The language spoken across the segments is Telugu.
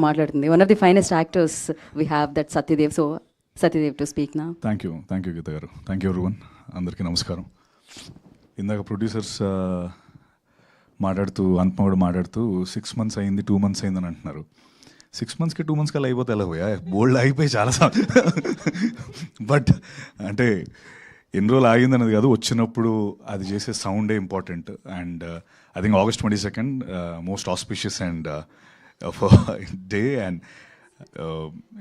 మాట్లాడుతుంది. One of the finest actors we have that Satyadev. So Satyadev to speak నా. థ్యాంక్ యూ గీత గారు. Thank you everyone. అందరికీ నమస్కారం. ఇందాక ప్రొడ్యూసర్స్ మాట్లాడుతూ అనుపమ కూడా మాట్లాడుతూ 6 months అయింది 2 months అయిందని అంటున్నారు. 6 monthsకి 2 months కల్లా అయిపోతే ఎలా పోయా, బోల్డ్ అయిపోయి చాలా బట్ అంటే ఎన్ని రోజులు ఆగిందన్నది కాదు, వచ్చినప్పుడు అది చేసే సౌండే important. And I think August 22nd most auspicious and day and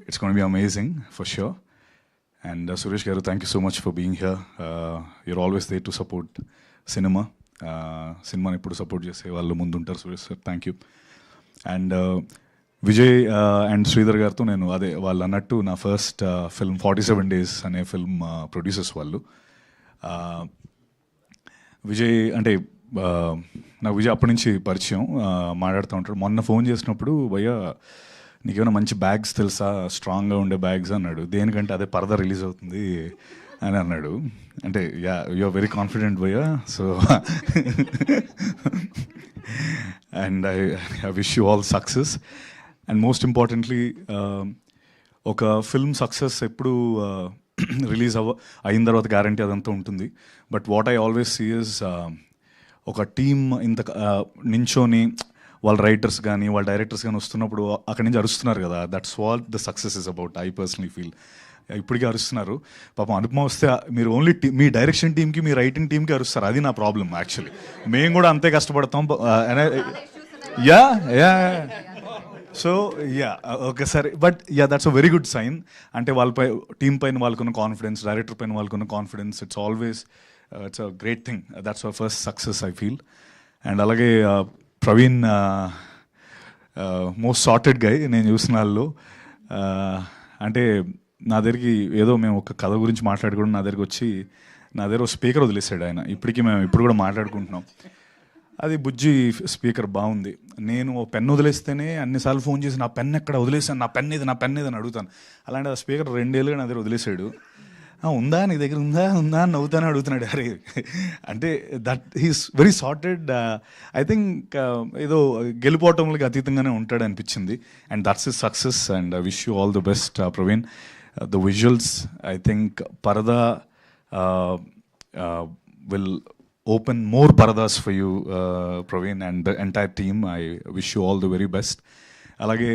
it's gonna be amazing for sure. And Suresh garu, thank you so much for being here. Your always there to support cinema. సినిమాని ఎప్పుడు సపోర్ట్ చేసే వాళ్ళు ముందుంటారు Suresh sir, thank you. And Vijay and Sridhar గారితో నేను అదే వాళ్ళు అన్నట్టు నా ఫస్ట్ ఫిల్మ్ 47 Days అనే ఫిల్మ్ ప్రొడ్యూసర్స్ వాళ్ళు. విజయ్ అంటే నాకు విజయ్ అప్పటి నుంచి పరిచయం, మాట్లాడుతూ ఉంటాడు. మొన్న ఫోన్ చేసినప్పుడు భయ్యా నీకేమైనా మంచి బ్యాగ్స్ తెలుసా, స్ట్రాంగ్గా ఉండే బ్యాగ్స్ అన్నాడు. దేనికంటే అదే పరదా రిలీజ్ అవుతుంది అని అన్నాడు. అంటే ya you are very confident భయ్యా, so and I wish you all success. And most importantly ఒక ఫిల్మ్ సక్సెస్ ఎప్పుడు రిలీజ్ అయిన తర్వాత గ్యారంటీ అదంతా ఉంటుంది. But what I always see is ఒక టీమ్ ఇంత నించోని వాళ్ళ రైటర్స్ కానీ వాళ్ళ డైరెక్టర్స్ కానీ వస్తున్నప్పుడు అక్కడి నుంచి అరుస్తున్నారు కదా, that's what the success is about. I personally feel ఇప్పటికీ అరుస్తున్నారు. పాపం అనుపమ వస్తే మీరు ఓన్లీ మీ డైరెక్షన్ టీమ్కి మీ రైటింగ్ టీమ్కి అరుస్తారు, అది నా ప్రాబ్లం యాక్చువల్లీ. మేము కూడా అంతే కష్టపడతాం. Ya ya so ya okay సరే, but ya that's a very good sign. అంటే వాళ్ళపై టీం పైన వాళ్ళకున్న కాన్ఫిడెన్స్, డైరెక్టర్ పైన వాళ్ళకున్న confidence, it's always it's a great thing. That's our first success I feel. And అలాగే ప్రవీణ్ మోస్ట్ సార్టెడ్ గై నేను చూసిన వాళ్ళు. అంటే నా దగ్గరికి ఏదో మేము ఒక కథ గురించి మాట్లాడుకోవడం నా దగ్గరికి వచ్చి నా దగ్గర ఒక స్పీకర్ వదిలేసాడు ఆయన. ఇప్పటికీ మేము ఇప్పుడు కూడా మాట్లాడుకుంటున్నాం. అది బుజ్జి స్పీకర్ బాగుంది. నేను ఓ పెన్ వదిలేస్తేనే అన్నిసార్లు ఫోన్ చేసి నా పెన్ ఎక్కడ వదిలేసాను, నా పెన్ ఇది అని అడుగుతాను. అలాంటి ఆ స్పీకర్ 2 ఏళ్ళుగా నా దగ్గర వదిలేసాడు. ఉందా నీ దగ్గర ఉందా ఉందా అని నవ్వుతానే అడుగుతున్నాడు. అరే అంటే that he's very sorted. I think ఏదో గెలుపోవటంలోకి అతీతంగానే ఉంటాడు అనిపించింది. And that's his success. And I wish you all the best Praveen. The visuals I think పరదా will open more paradas for you, Praveen, and the entire team. I wish you all the very best. Alage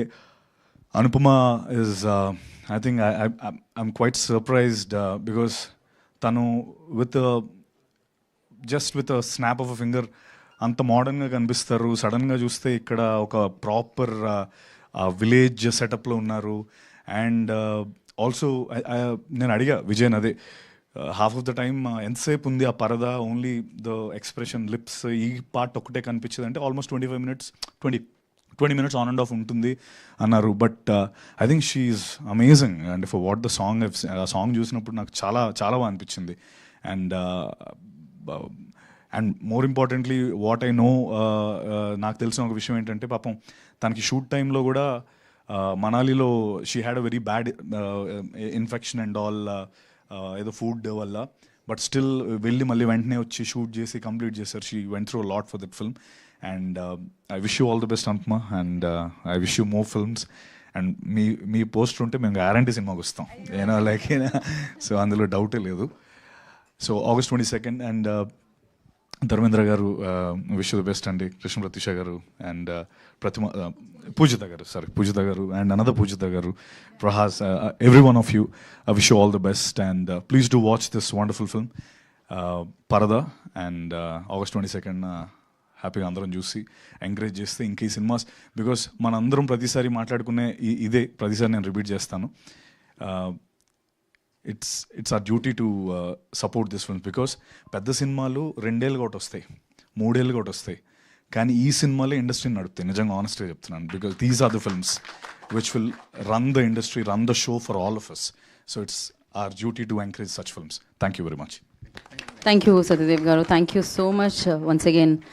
Anupama is I think I'm quite surprised because tanu with a snap of a finger anta modern ga kanipistaru. Sudden ga chuste ikkada oka proper village setup lo unnaru. And also నేను అడిగా విజయ్ అదే హాఫ్ ఆఫ్ ద టైమ్ ఎంతసేపు ఉంది ఆ పరదా, ఓన్లీ ద ఎక్స్ప్రెషన్ లిప్స్ ఈ పార్ట్ ఒకటే కనిపించింది. అంటే almost 25 minutes 20 minutes on and of ఉంటుంది అన్నారు. But I think she is amazing. And for what the song, ఆ సాంగ్ చూసినప్పుడు నాకు చాలా చాలా బాగా అనిపించింది. And more importantly what I know, నాకు తెలిసిన ఒక విషయం ఏంటంటే పాపం తనకి షూట్ టైంలో కూడా మనాలిలో she had a very bad infection and all, ఏదో ఫుడ్ వల్ల. బట్ స్టిల్ వెళ్ళి మళ్ళీ వెంటనే వచ్చి షూట్ చేసి కంప్లీట్ చేశారు. She went through lot for that film. And I wish you all the best Anupama. And I wish you more films. And మీ పోస్టర్ ఉంటే మేము గ్యారంటీ సినిమాకి వస్తాం, ఏనా లైక్ సో అందులో డౌటే లేదు. So August 22nd. And Dharmendra గారు విష్ యూ ది బెస్ట్ అండి. కృష్ణ ప్రతీష గారు అండ్ పూజిత గారు అండ్ అనదర్ పూజిత గారు, Prahas, every one of you, I wish you all the best. And please do watch this wonderful film Parada. And August 22nd హ్యాపీగా అందరం చూసి ఎంకరేజ్ చేస్తే ఇంక ఈ సినిమాస్, బికాస్ మనందరం ప్రతిసారి మాట్లాడుకునే ఇదే ప్రతిసారి నేను రిపీట్ చేస్తాను, it's our duty to support this films. Because పెద్ద సినిమాలు 2 ఏళ్ళుగా ఒకటి వస్తాయి, 3 ఏళ్ళుగా ఒకటి వస్తాయి, కానీ ఈ సినిమాలే ఇండస్ట్రీని నడుపుతాయి. నిజంగా ఆనెస్ట్గా చెప్తున్నాను. Because these are the films which will run the industry, run the show for all of us. So it's our duty to encourage such films. Thank you very much. Thank you Satyadev garu. Thank you so much once again.